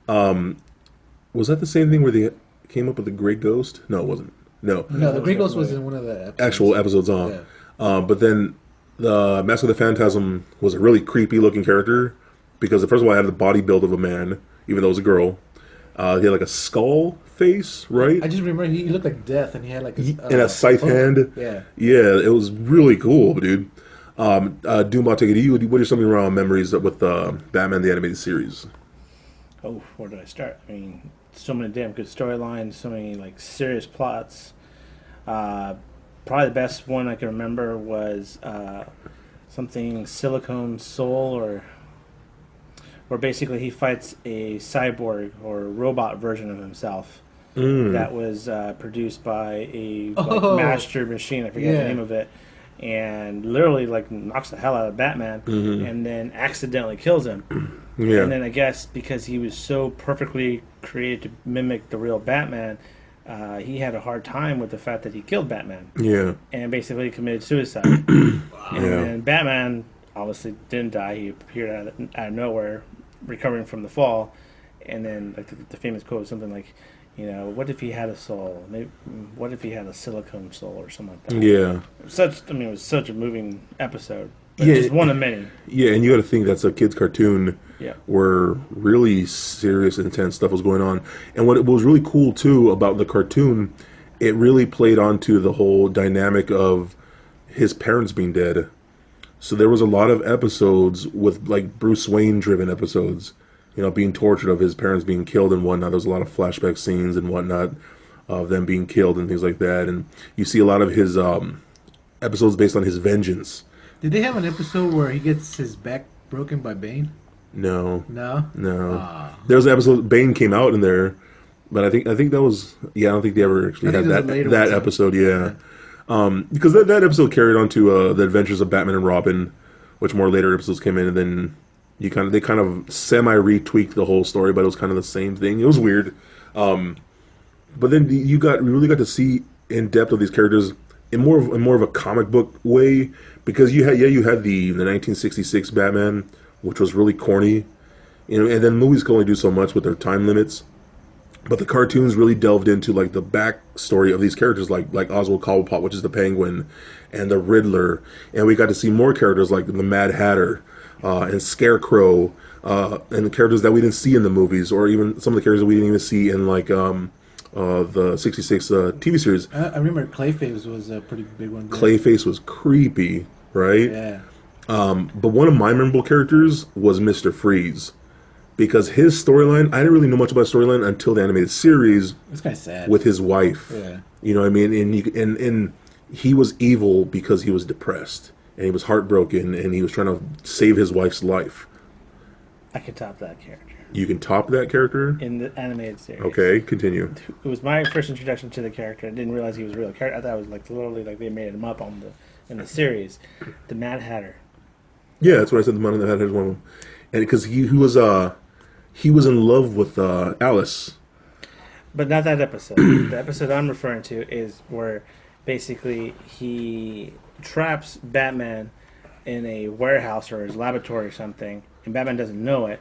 was that the same thing where they came up with the Great Ghost? No, it wasn't. No, the Grey Ghost was in one of the episodes. actual episodes on. Yeah. But then the Mask of the Phantasm was a really creepy looking character because first of all, I had the body build of a man, even though it was a girl. He had like a skull face, right? I just remember he looked like Death, and he had like And a scythe hand. Yeah. Yeah, it was really cool, dude. Doom, I'll take it to you. What are some of your memories with Batman the Animated Series? oh, where did I start? I mean, so many damn good storylines, so many like serious plots. Probably the best one I can remember was something Silicone Soul, or where basically he fights a cyborg or robot version of himself that was produced by a master machine. I forget the name of it, and literally like knocks the hell out of Batman, and then accidentally kills him. Yeah. And then I guess because he was so perfectly created to mimic the real Batman, he had a hard time with the fact that he killed Batman. Yeah. And basically committed suicide. And then Batman obviously didn't die. He appeared out of nowhere, recovering from the fall. And then like the famous quote was something like, you know, what if he had a soul? Maybe, what if he had a silicone soul or something like that? Yeah. It was such a moving episode. But just one of many. Yeah, and you got to think that's a kid's cartoon. Yeah. Where really serious, intense stuff was going on. And what was really cool too about the cartoon, it really played onto the whole dynamic of his parents being dead. So there was a lot of episodes with like Bruce Wayne driven episodes, you know, being tortured, of his parents being killed and whatnot. There was a lot of flashback scenes and whatnot of them being killed and things like that. And you see a lot of his episodes based on his vengeance. Did they have an episode where he gets his back broken by Bane? No. No? There was an episode, Bane came out in there, but I think that was, I don't think they ever actually had that episode, because that episode carried on to the Adventures of Batman and Robin, which more later episodes came in, and then they kind of semi-retweaked the whole story, but it was kind of the same thing. It was weird. But then we really got to see in depth of these characters in more of a comic book way, because you had the 1966 Batman, which was really corny, you know, and then movies can only do so much with their time limits. But the cartoons really delved into like the backstory of these characters, like Oswald Cobblepot, which is the Penguin, and the Riddler, and we got to see more characters like the Mad Hatter and Scarecrow, and the characters that we didn't see in the movies, or even some of the characters that we didn't even see in like the 66 TV series. I remember Clayface was a pretty big one. Clayface was creepy, right? Yeah. But one of my memorable characters was Mr. Freeze, because his storyline, I didn't really know much about storyline until the animated series. This guy's sad. With his wife. Yeah. You know what I mean? And he was evil because he was depressed, and he was heartbroken, and he was trying to save his wife's life. I could top that character. You can top that character? In the animated series. Okay, continue. It was my first introduction to the character. I didn't realize he was a real character. I thought it was like literally like they made him up in the series. The Mad Hatter. Yeah, that's what I said. The Mad Hatter is one of them. And because he was in love with Alice. But not that episode. The episode I'm referring to is where basically he traps Batman in a warehouse or his laboratory or something, and Batman doesn't know it.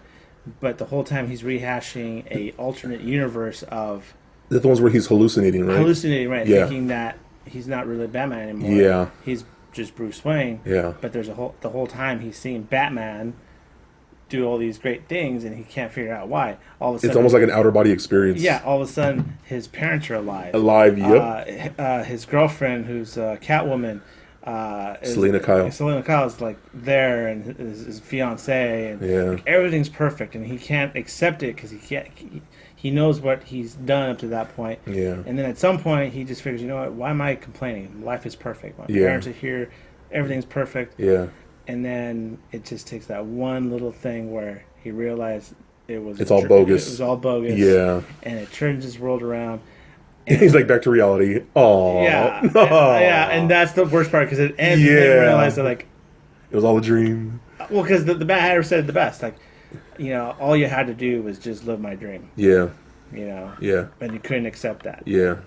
But the whole time he's rehashing a alternate universe of... The ones where he's hallucinating, right? Yeah. Thinking that he's not really Batman anymore. Yeah. He's just Bruce Wayne. Yeah. But the whole time he's seeing Batman do all these great things, and he can't figure out why. All of a sudden, it's almost like an outer body experience. Yeah, all of a sudden his parents are alive. Yep. His girlfriend, who's Catwoman, Selena Kyle. Selena Kyle's like there, and his fiance, and like, everything's perfect, and he can't accept it because he knows what he's done up to that point. Yeah. And then at some point he just figures, you know what? Why am I complaining? Life is perfect. My parents are here. Everything's perfect. Yeah. And then it just takes that one little thing where he realized it's all bogus. It was all bogus. Yeah. And it turns his world around. And he's like, back to reality. Oh. Yeah. And that's the worst part, because it ends and they realize that, like... It was all a dream. Well, because the Mad Hatter said it the best. Like, you know, all you had to do was just live my dream. Yeah. You know? Yeah. And you couldn't accept that. Yeah.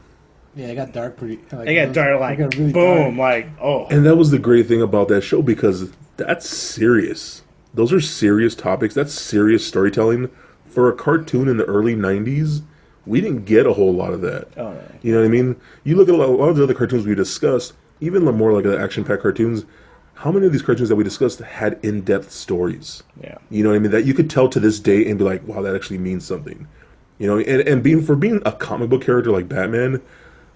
Yeah, it got dark pretty... Like, it got dark, like, really boom, dark. Like, oh. And that was the great thing about that show, because that's serious. Those are serious topics. That's serious storytelling. For a cartoon in the early 90s, we didn't get a whole lot of that. Oh, no. You know what I mean? You look at a lot of the other cartoons we discussed, even the more like the action-packed cartoons, how many of these cartoons that we discussed had in-depth stories? Yeah. You know what I mean? That you could tell to this day and be like, wow, that actually means something. You know, and being a comic book character like Batman,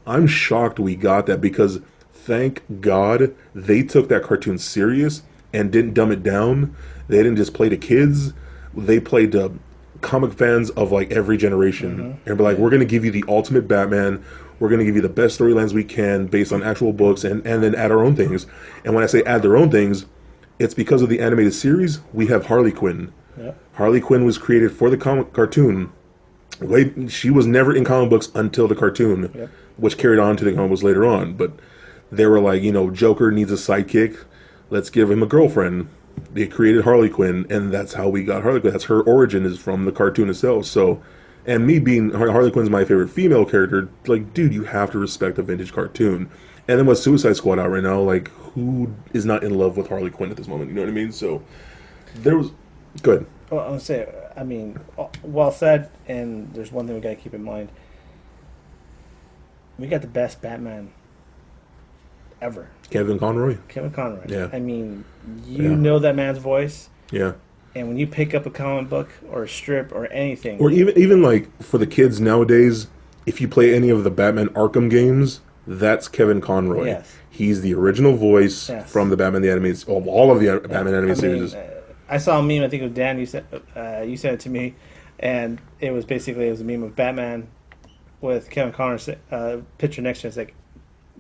I'm shocked we got that, because thank God they took that cartoon serious and didn't dumb it down. They didn't just play to kids. They played to comic fans of like every generation, and be like, we're going to give you the ultimate Batman. We're going to give you the best storylines we can based on actual books, and then add our own things. And when I say add their own things, it's because of the animated series. We have Harley Quinn. Yep. Harley Quinn was created for the cartoon. She was never in comic books until the cartoon, Yep. which carried on to the comic books later on. But they were like, Joker needs a sidekick. Let's give him a girlfriend. They created Harley Quinn, and that's how we got Harley Quinn. That's her origin, is from the cartoon itself. So, and me being Harley Quinn's my favorite female character, like, dude, you have to respect a vintage cartoon. And then with Suicide Squad out right now, like, who is not in love with Harley Quinn at this moment? You know what I mean? So, there was... Good. Well, I'll say, I mean, well said, and there's one thing we got to keep in mind. We got the best Batman ever. Kevin Conroy. Yeah. I mean, you know that man's voice. Yeah. And when you pick up a comic book or a strip or anything, or even like for the kids nowadays, if you play any of the Batman Arkham games, that's Kevin Conroy. Yes. He's the original voice from the Batman the animated, all of the Batman animated series. I saw a meme. I think it was Dan. You sent it to me, and it was a meme of Batman with Kevin Conroy's picture next to it. It's like,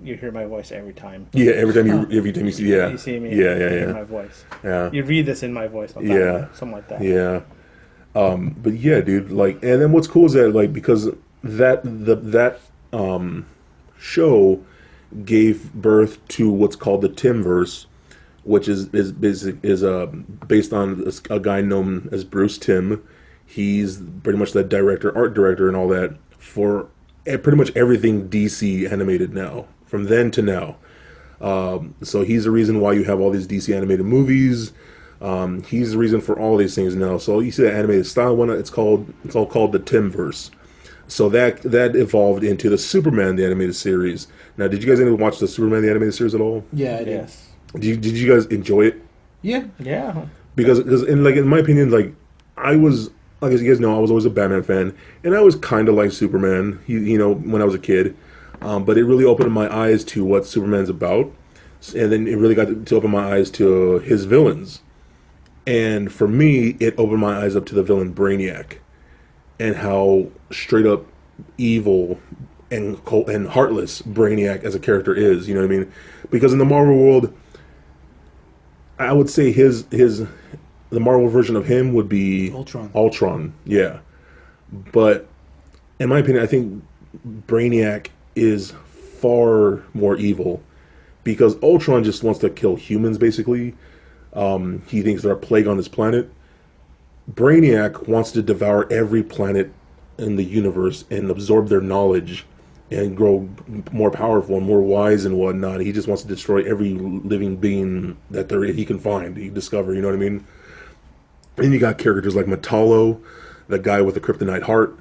you hear my voice every time. Yeah, every time you see, you see me. Yeah. Hear my voice. Yeah, you read this in my voice. Something like that. Yeah, but yeah, dude. Like, and then what's cool is that like because that show gave birth to what's called the Timverse, which is based on a guy known as Bruce Timm. He's pretty much the art director, and all that for pretty much everything DC animated now, from then to now. So he's the reason why you have all these DC animated movies. He's the reason for all these things now. So you see that animated style one. It's all called the Timverse. So that evolved into the Superman the animated series. Now, did you guys ever watch the Superman the animated series at all? Yeah, I did. Yes. Did you guys enjoy it? Yeah. Yeah. Because in my opinion, like I was, like as you guys know, I was always a Batman fan, and I was kind of like Superman, when I was a kid. But it really opened my eyes to what Superman's about, and then it really got to open my eyes to his villains. And for me, it opened my eyes up to the villain Brainiac, and how straight up evil and heartless Brainiac as a character is. You know what I mean? Because in the Marvel world, I would say the Marvel version of him would be Ultron, yeah. But in my opinion, I think Brainiac is far more evil, because Ultron just wants to kill humans, basically. He thinks they're a plague on this planet. Brainiac wants to devour every planet in the universe and absorb their knowledge and grow more powerful and more wise and whatnot. He just wants to destroy every living being that he can find, he discover, you know what I mean? And you got characters like Metallo, the guy with the kryptonite heart,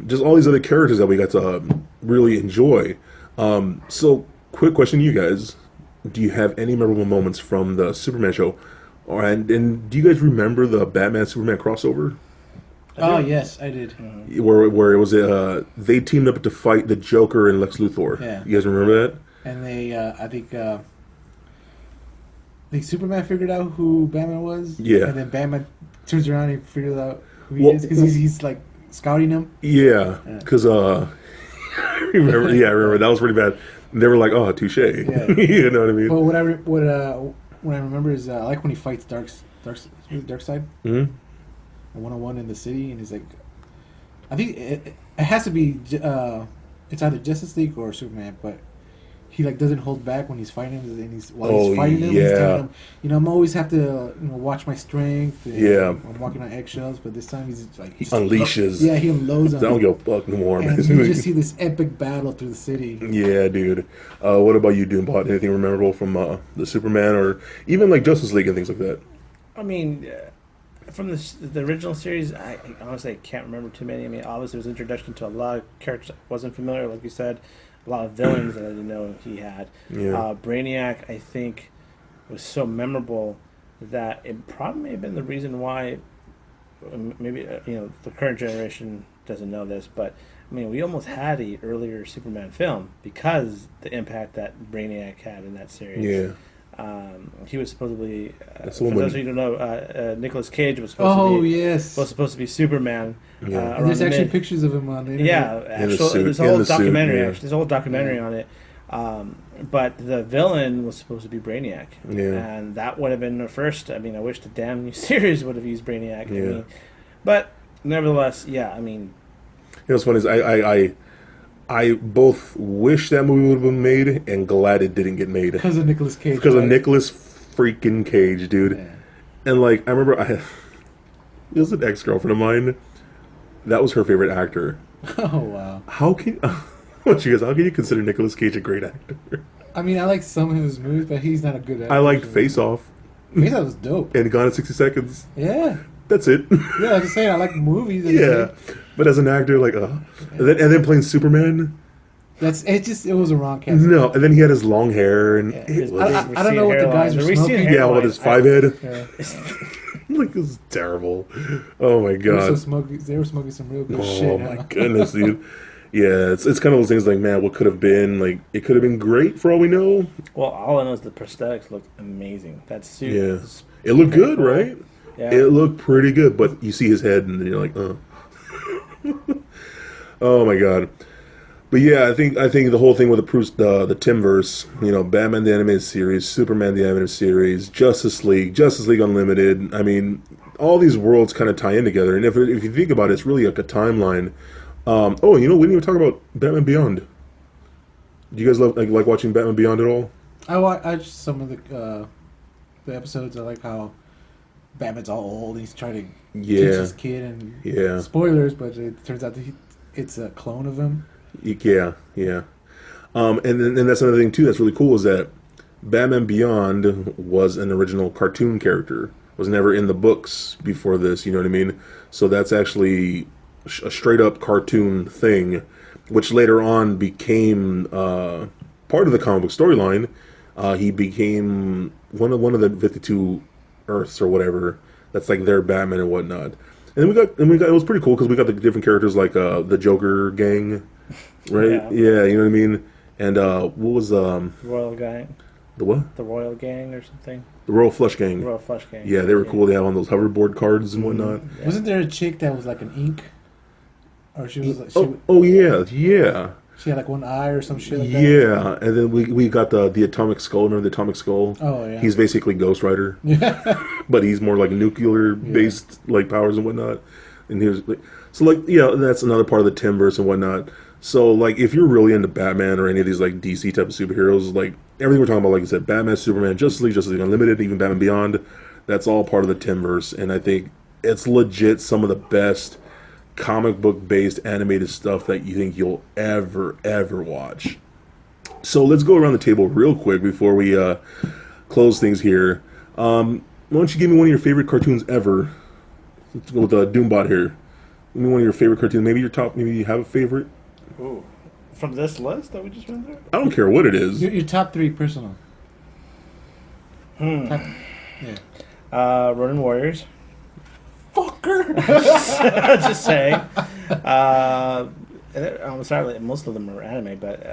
just all these other characters that we got to really enjoy. So, quick question to you guys. Do you have any memorable moments from the Superman show? And do you guys remember the Batman-Superman crossover? Oh, yes, I did. Where it was they teamed up to fight the Joker and Lex Luthor. Yeah. You guys remember that? And they, I think Superman figured out who Batman was. Yeah. And then Batman turns around and figures out who he is, because he's like scouting him. Yeah, because I remember that was pretty bad. They were like, "Oh, touche." Yeah. You know what I mean? But what I remember is I like when he fights Dorkside. Mm-hmm. 101 in the city, and he's like, I think it has to be it's either Justice League or Superman, but he like doesn't hold back when he's fighting him, and he's fighting him, he's telling him, I'm always have to watch my strength. And, I'm walking on eggshells, but this time he's like he unleashes. He unloads on. I don't give a fuck no more. And you just see this epic battle through the city. Yeah, dude. What about you, Doombot? Anything memorable from the Superman or even like Justice League and things like that? I mean, from the original series, I honestly can't remember too many. I mean, obviously it was introduction to a lot of characters I wasn't familiar, like you said, a lot of villains that I didn't know he had. Yeah. Brainiac, I think, was so memorable that it probably may have been the reason why maybe the current generation doesn't know this, but I mean, we almost had a earlier Superman film because the impact that Brainiac had in that series. Yeah. He was supposedly, That's for the one those of you who don't know, Nicolas Cage was supposed to be Superman. Yeah. And there's actually pictures of him on the internet. Yeah, In the actual, suit- there's a in whole the suit, documentary. yeah. Actually, there's a whole documentary on it. But the villain was supposed to be Brainiac, and that would have been the first. I mean, I wish the damn new series would have used Brainiac. Yeah. I mean, but nevertheless, yeah. I mean, You know what's funny is I both wish that movie would have been made and glad it didn't get made Because of Nicolas Cage. because of right? Nicolas freaking Cage, dude. Yeah. And like I remember, it was an ex-girlfriend of mine. That was her favorite actor. Oh, wow. How can she goes? How can you consider Nicolas Cage a great actor? I mean, I like some of his movies, but he's not a good actor. I liked Face Off Face Off was dope. and Gone in 60 Seconds. Yeah. That's it. Yeah, like I say, I like movies. that he Yeah, made. but as an actor, like, and then playing Superman. It was a wrong casting. No, and then he had his long hair and his I don't know what the guys were smoking. yeah, with his 5 head. Yeah. Like, this is terrible. Oh my They were god. they were smoking some real good Oh shit. my huh? goodness, dude. Yeah, it's kind of those things like, man, what could have been? Like, it could have been great for all we know. well, all I know is the prosthetics look amazing. That suit, Yeah, is it looked pretty good, cool. right? Yeah. It looked pretty good, but you see his head and then you're like, oh my god. But yeah, I think the whole thing with the Timverse, you know, Batman the animated series, Superman the animated series, Justice League Unlimited. I mean, all these worlds kind of tie in together, and if you think about it, it's really like a timeline. Oh, you know, we didn't even talk about Batman Beyond. Do you guys like watching Batman Beyond at all? I watched some of the episodes. I like how Batman's all old. He's trying to teach Yeah, his kid, and yeah, spoilers, but it turns out that it's a clone of him. yeah. And that's another thing too. That's really cool is that Batman Beyond was an original cartoon character. Was never in the books before this. You know what I mean? So that's actually a straight up cartoon thing, which later on became part of the comic book storyline. He became one of the 52 Earths or whatever. That's like their Batman and whatnot. And then we got it was pretty cool because we got the different characters like the Joker gang, right? Yeah, you know what I mean. And what was Royal Gang, the what? the Royal Gang or something. The Royal Flush Gang. Royal Flush Gang. Yeah, they were cool. They have on those hoverboard cards and whatnot. Yeah. Wasn't there a chick that was like an ink, or she was like, Oh yeah. she had like one eye or some shit like that? Yeah, and then we got the Atomic Skull. Remember the Atomic Skull? Oh yeah. He's basically Ghost Rider, but he's more like nuclear based like powers and whatnot. And here's like that's another part of the Timverse and whatnot. So like if you're really into Batman or any of these like DC type of superheroes, like everything we're talking about, like I said, Batman, Superman, Justice League Unlimited, even Batman Beyond, that's all part of the Timverse. And I think it's legit some of the best comic book based animated stuff that you think you'll ever watch. So let's go around the table real quick before we close things here. Why don't you give me one of your favorite cartoons ever? Let's go with Doombot here. Give me one of your favorite cartoons. Maybe you have a favorite. Ooh. From this list that we just went through? I don't care what it is. Your top 3 personal. Hmm. Yeah. Ronin Warriors. Fucker. Just saying. I'm sorry, most of them are anime, but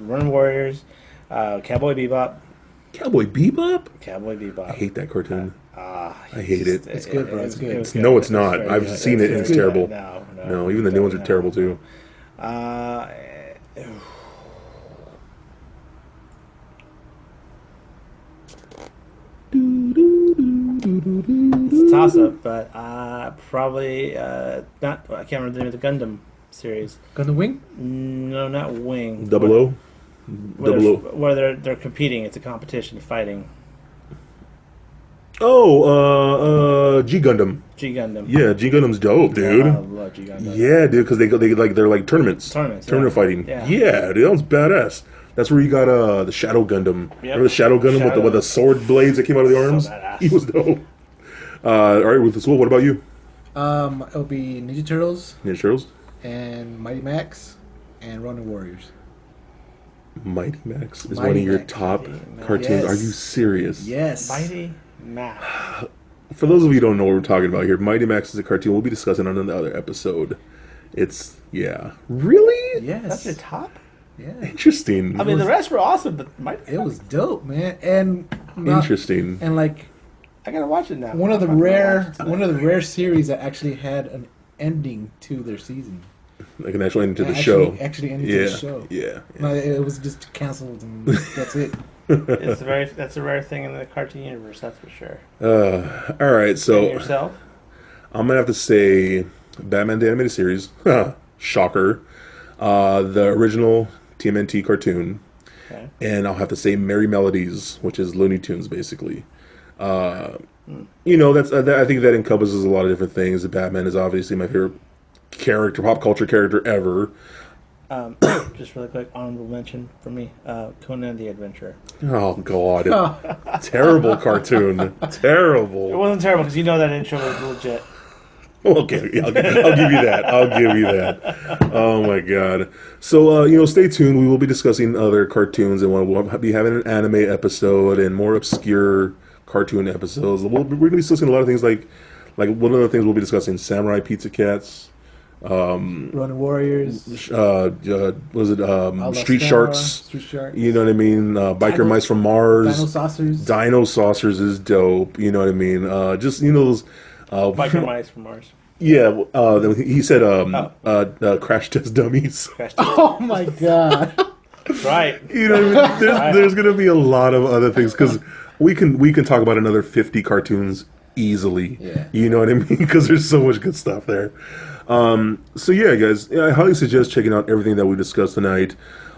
Ronin Warriors, Cowboy Bebop. Cowboy Bebop? Cowboy Bebop. I hate that cartoon. I I hate it. It's good, bro. It's good. No, it's not. I've seen it and it's terrible. No, No, even the new ones are terrible too. It's a toss up, but probably not. I can't remember the name of the Gundam series. Gonna wing? No, not Wing. Double O? Where they're competing. It's a competition, fighting. Oh, G Gundam. G Gundam. Yeah, G Gundam's dope, dude. I love G Gundam. Yeah, dude, because they're like tournaments. Tournament Fighting. Yeah. Yeah, dude, that was badass. That's where you got the Shadow Gundam. Yep. Remember the Shadow Gundam with the sword blades that came out of the arms? badass. He was dope. All right, with this, what about you? It'll be Ninja Turtles Ninja Turtles? and Mighty Max and Ronin Warriors. Mighty Max is Mighty one of your Max. top Mighty Max. cartoons. Yes. Are you serious? Yes. Mighty Max. For those of you who don't know what we're talking about here, Mighty Max is a cartoon we'll be discussing on another episode. It's, yeah. Really? Yes. That's your top? Yeah, Interesting. I mean, the rest were awesome, but it was dope, man. And Interesting. And like I gotta watch it now. one of the I'm gonna rare watch it tonight. one of the rare series that actually had an ending to their season. Like an actual ending to the Actually- show. Actually ending Yeah. to the show. Yeah. No, it was just canceled and that's it. That's a rare thing in the cartoon universe, that's for sure. All right, And so yourself? I'm gonna have to say Batman the Animated Series. Shocker. The original TMNT cartoon. Okay. And I'll have to say Merry Melodies, which is Looney Tunes, basically. You know, I think that encompasses a lot of different things. Batman is obviously my favorite character, pop culture character ever. Just really quick, honorable mention for me, Conan the Adventurer. Oh God, terrible cartoon, It terrible. wasn't terrible because you know that intro was legit. Okay, I'll give you that. I'll give you that. Oh my God. So you know, stay tuned. We will be discussing other cartoons, and we'll be having an anime episode and more obscure cartoon episodes. We're going to be discussing a lot of things like one of the things we'll be discussing: Samurai Pizza Cats. Running Warriors. Was it All Street Star, Sharks? Street Sharks. You know what I mean? Biker Dino- Mice from Mars. Dino Saucers. Dino Saucers is dope. You know what I mean? Just you know those. Biker Mice from Mars. Yeah, he said crash test dummies. Crash Test. Oh my god. Right. You know, what I mean? There's going to be a lot of other things because we can talk about another 50 cartoons easily. Yeah. You know what I mean? Because there's so much good stuff there. So yeah, guys, I highly suggest checking out everything that we discussed tonight.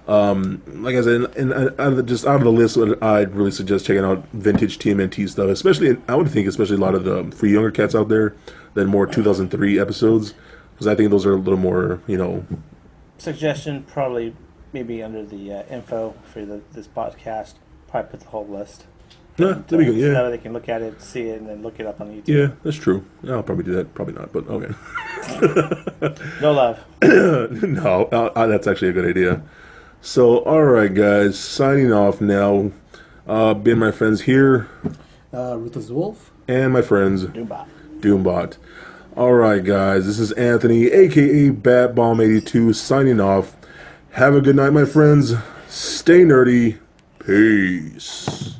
Like I said, and just out of the list, I'd really suggest checking out vintage TMNT stuff, especially I would think especially a lot of the for younger cats out there than more 2003 episodes, because I think those are a little more, you know. Suggestion probably maybe under the info for this podcast. Probably put the whole list. Yeah, that'd be good. So that Yeah, way they can look at it, see it, and then look it up on YouTube. yeah, that's true. Yeah, I'll probably do that. Probably not, but okay. No love. No, that's actually a good idea. So, all right, guys, signing off now. Being my friends here Ruthless Wolf. and my friends Doombot. Doombot. All right, guys, this is Anthony, aka BatBomb82, signing off. Have a good night, my friends. Stay nerdy. Peace.